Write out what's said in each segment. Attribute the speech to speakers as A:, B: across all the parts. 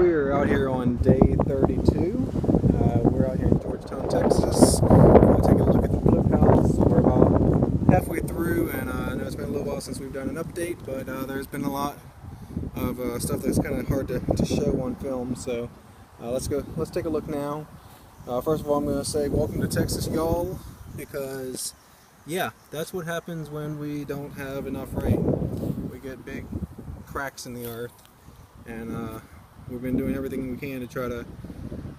A: We're out here on day 32. We're out here in Georgetown, Texas. Taking a look at the flip house. We're about halfway through, and I know it's been a little while since we've done an update, but there's been a lot of stuff that's kind of hard to show on film. So let's take a look now. First of all, I'm going to say welcome to Texas, y'all, because yeah, that's what happens when we don't have enough rain. We get big cracks in the earth, and we've been doing everything we can to try to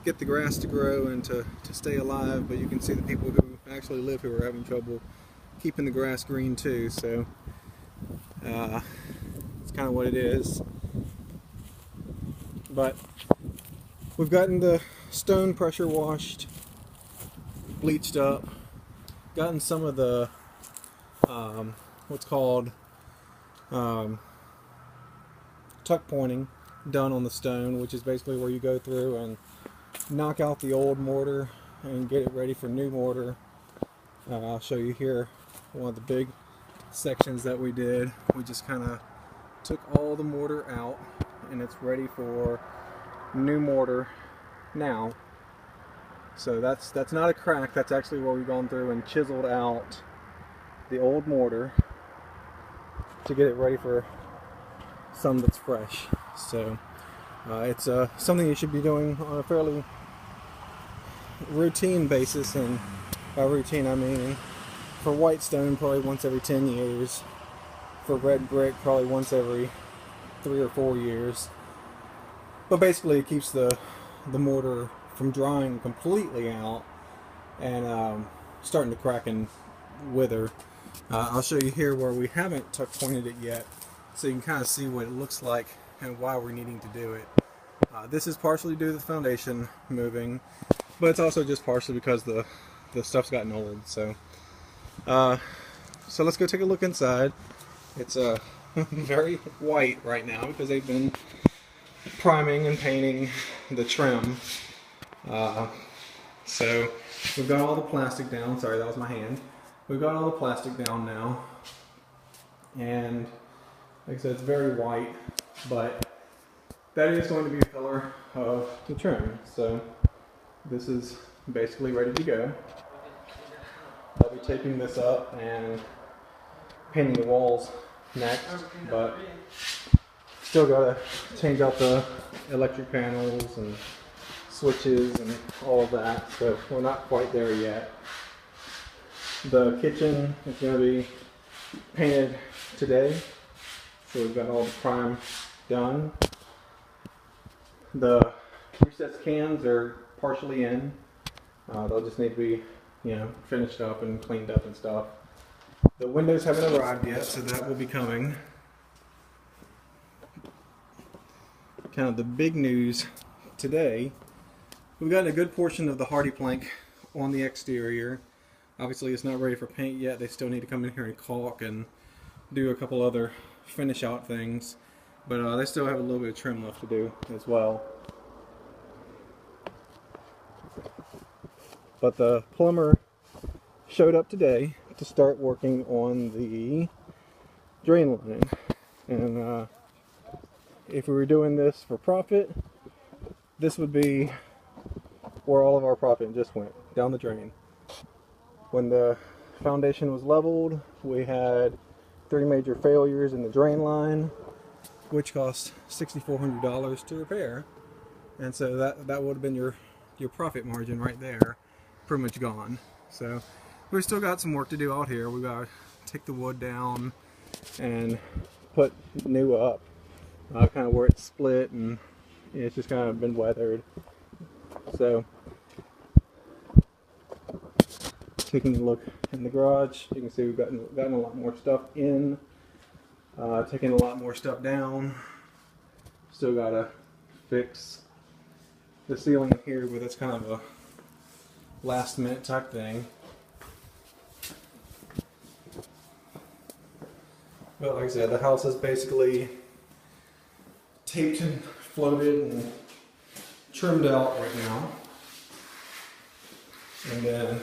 A: get the grass to grow and to stay alive, but you can see the people who actually live here are having trouble keeping the grass green too, so it's kind of what it is. But we've gotten the stone pressure washed, bleached up, gotten some of the what's called tuck pointing done on the stone, which is basically where you go through and knock out the old mortar and get it ready for new mortar. I'll show you here one of the big sections that we did. We just kind of took all the mortar out and it's ready for new mortar now. So that's not a crack, that's actually where we've gone through and chiseled out the old mortar to get it ready for some that's fresh. So it's something you should be doing on a fairly routine basis, and by routine I mean for white stone probably once every 10 years, for red brick probably once every 3 or 4 years. But basically it keeps the mortar from drying completely out and starting to crack and wither. I'll show you here where we haven't tuck pointed it yet, so you can kind of see what it looks like and why we're needing to do it. This is partially due to the foundation moving, but it's also just partially because the stuff's gotten old. So let's go take a look inside. It's very white right now because they've been priming and painting the trim. So we've got all the plastic down. Sorry, that was my hand. We've got all the plastic down now, and like I said, it's very white, but that is going to be the color of the trim. So this is basically ready to go. I'll be taping this up and painting the walls next, but still got to change out the electric panels and switches and all of that, so we're not quite there yet. The kitchen is going to be painted today, so we've got all the prime done. The recessed cans are partially in. They'll just need to be, finished up and cleaned up and stuff. The windows haven't arrived yet, so that will be coming. Kind of the big news today, we've gotten a good portion of the hardy plank on the exterior. Obviously it's not ready for paint yet. They still need to come in here and caulk and do a couple other finish out things, but they still have a little bit of trim left to do as well. But the plumber showed up today to start working on the drain line, and if we were doing this for profit, this would be where all of our profit just went, down the drain. When the foundation was leveled, we had 3 major failures in the drain line, which cost $6,400 to repair, and so that would have been your profit margin right there, pretty much gone. So we've still got some work to do out here. We got to take the wood down and put new up, kind of where it's split and it's just kind of been weathered. So taking a look in the garage, you can see we've gotten a lot more stuff in, taking a lot more stuff down. Still gotta fix the ceiling here, but that's kind of a last minute type thing. But like I said, the house is basically taped and floated and trimmed out right now. And then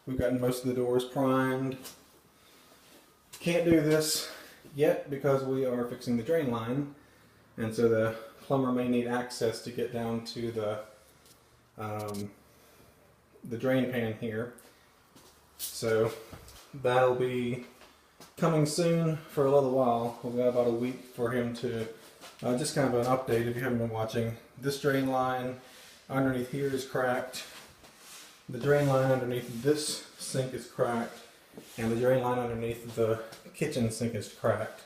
A: we've gotten most of the doors primed. Can't do this yet because we are fixing the drain line, and so the plumber may need access to get down to the drain pan here. So that'll be coming soon for a little while. We've got about a week for him to just kind of an update if you haven't been watching. This drain line underneath here is cracked. The drain line underneath this sink is cracked, and the drain line underneath the kitchen sink is cracked.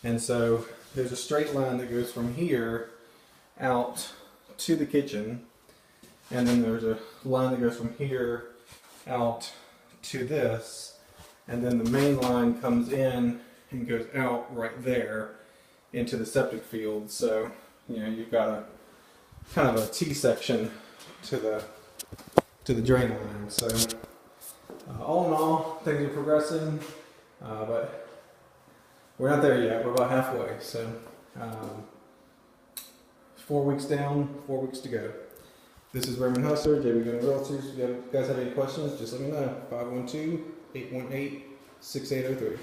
A: And so there's a straight line that goes from here out to the kitchen, and then there's a line that goes from here out to this, and then the main line comes in and goes out right there into the septic field. So, you know, you've got a kind of a T-section to the drain line. So all in all, things are progressing, but we're not there yet. We're about halfway. So 4 weeks down, 4 weeks to go. This is Raymond Hustler, JB Gun Realtors. If you guys have any questions, just let me know. 512-818-6803.